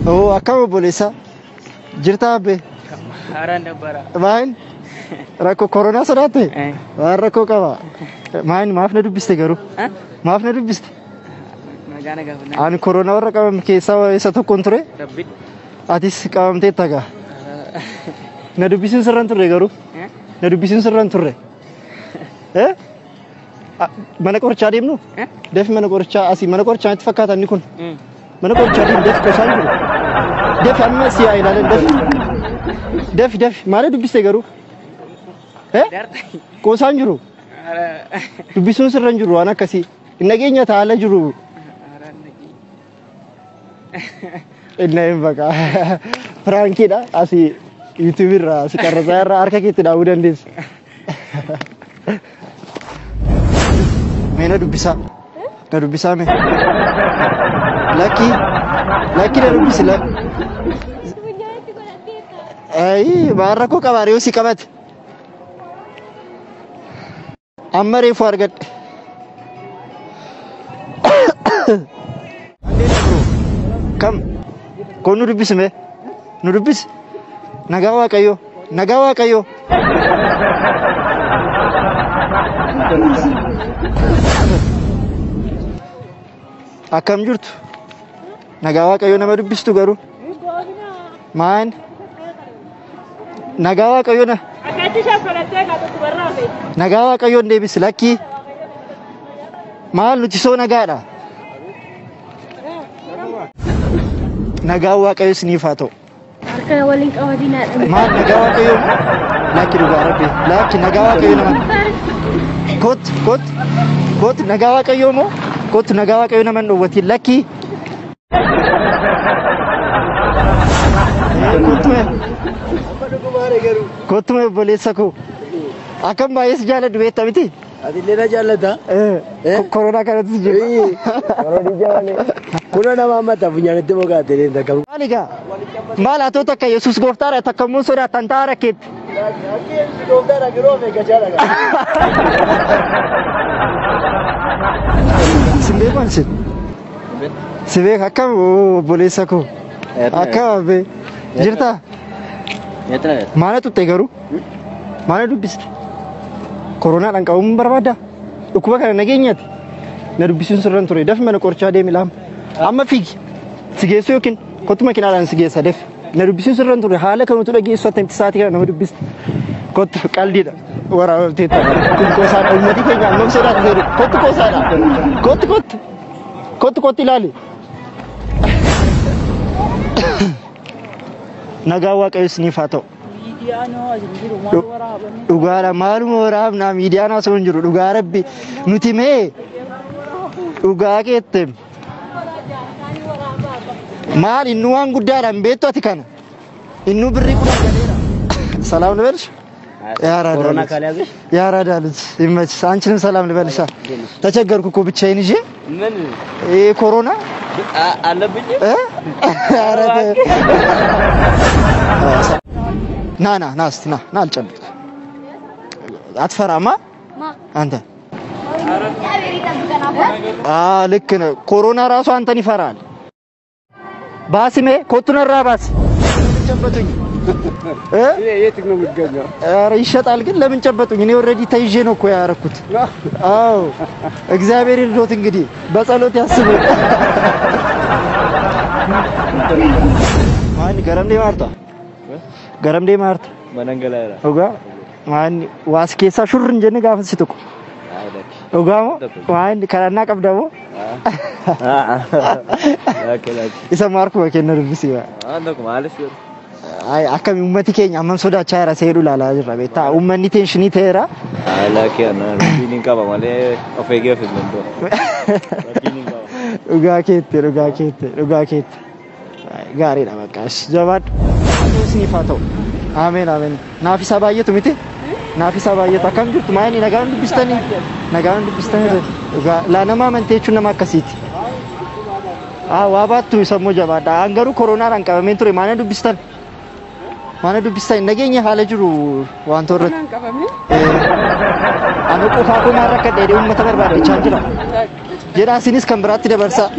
Oh, akkam obboleessa. Jirta abbe. Haaraan dabbara. Maal? Rakkoo koronaa sodaatte? Waan rakkoo qaba. Maal maaf na dubbiste garuu? Maaf na dubbiste? Nagaan gaafna. Ani koronaa warra qabame keessaa isa tokkoon ture. Rabbi. Atis qabamtee taga. Na dubbisiin sirraan turre garuu? Na dubbisiin sirraan turre. Mana qorichaa deemnu? Deefi mana qorichaa asii mana qorichaa itti fakkaatan ni kun. Mana qorichaa deemnu deefi qosaan jiru. Deefi amma si yaa ilaalan deefi. Deefi maal dubbiste garuu? Qosaan jiru. Dubbisuun sirraan jiru waan akkasii. Nageenya taala jiru. Inna hin baqa. Frankiidha asii YouTube irraa asii qarrasaa irraa harka keetti dhaabuu dandeessa. Mena dubbisa. Na dubbisa me. Lucky na dubbisi la. Ai, baarra ko qabaare si qabate. Amma reefu argadhe. Kam ko nu dubbisi me. Nu dubbisi. Nagaa Waaqayyo. Nagaa Waaqayyo. Akkam jirtu? Nagaa Waaqayyo nama dubbistu garuu? Maan? Nagaa Waaqayyo na? Nagaa Waaqayyo deebisi lakkii? Maal nuti soo nagaadha? Nagaa Waaqayyo isiniif haa ta'u. Harka waliin qabatinaa. Maal nagaa Waaqayyo? Lakki dhugaa Rabbi. Lakki nagaa Waaqayyo nama. Kot nagaa Waaqayyo moo? Kot nagaa Waaqayyo nama dhowwatiin lakki. Kottume obboleessa koo. Akkam baay'ees jaaladhu beekta miti? Adillee na jaallata. Koronaa kanatti jiru. Koronii jaalale. Kuna nama ammata funyaanitti boqaate deemta qabu. Maal egaa? Maal haa ta'u takka Yesuus gooftaadha takka immoo sodaatan ta'a rakkeetti. Gooftaadha biroo beeka jaalaga. Simbee maal sin? Sibee akkam obboleessa koo. Akkam abbe. Jirta? Maal tutte garuu? Maal dubbiste? Koronaadhaan qabamuun barbaadda? Dhukkuba kana nageenyaati. Na dubbisuun sirraan ture. Dafi mana qorichaa deemi laama. Amma fiigi. Si geessu yookiin kottu makiinaadhaan si geessa defi. Na dubbisuun sirraan ture. Haala kanutu dhageessu attamti sa'aatii kana nama dubbiste. Kottu qaldiidha. Waraabamtee ta'a. Kun qoosaadha. Uummatii keenya amma sodaatu jedhu. Kottu qoosaadha. Kottu ilaali. Nagaa Waaqayyo isiniif haa ta'u. Dhugaadha maaluma waraabnaa miidiyaan osoo hin jiru dhugaa Rabbi nuti mee dhugaa keette maal inni waan guddaadhaan beektu ati kana inni birrii kudha galeera salaam ልበልሽ ያራዳ ልጅ ይመችሽ አንቺንም ሰላም ልበልሻ ተቸገርኩ እኮ ብቻዬን ይዤ ምን ኮሮና አለብኝ ና እስቲ ና አልጨብጥ አትፈራማ አንተ ልክ ነው ኮሮና ራሱ አንተን ይፈራል ባስሜ ኮቱነራ ባስ ጨበጡኝ የት ነው የሚገኘው ኧረ ይሸጣል ግን ለምን ጨበጡኝ እኔ ኦሬዲ ተይዤ ነው እኮ ያረኩት አዎ እግዚአብሔር ይርዶት እንግዲህ በጸሎት ያስቡ ማን ገረምዴ ማርታ Manangalaira. Oga waan waas keessa shurrin jenne gaafasi tokko. Ogaamo waan karannaa qabdamo. Isa maarku kenna dubbisi. Tokko maalis ay akkam ummati keenya ammam sodaachaa jira seedu laalaa jirra beektaa ummanni tensionii ta'eera. Laakii ana diiniin qaba malee of eegee filmando. Dhugaa keetti. Gaariidha maqaash jabaadhu. Isiniif haa ta'u. Amen. Naafisa baay'eetu miti? Naafisa baay'eetu akkam jirtu maayini nagaan dubbistanii? Nagaan dubbistanii laa nama amantee jechuun nama akkasiiti. Waa baattu sammuu jabaadha. An garuu koronaadhaan qabameen ture maana dubbistan? Maana dubbistan nageenya haala jiru wantoota irratti. Ani qofaa koo maal akka dheedhee uummata barbaadachaa jira. Jedhaa isinis kan biraatti dabarsaa.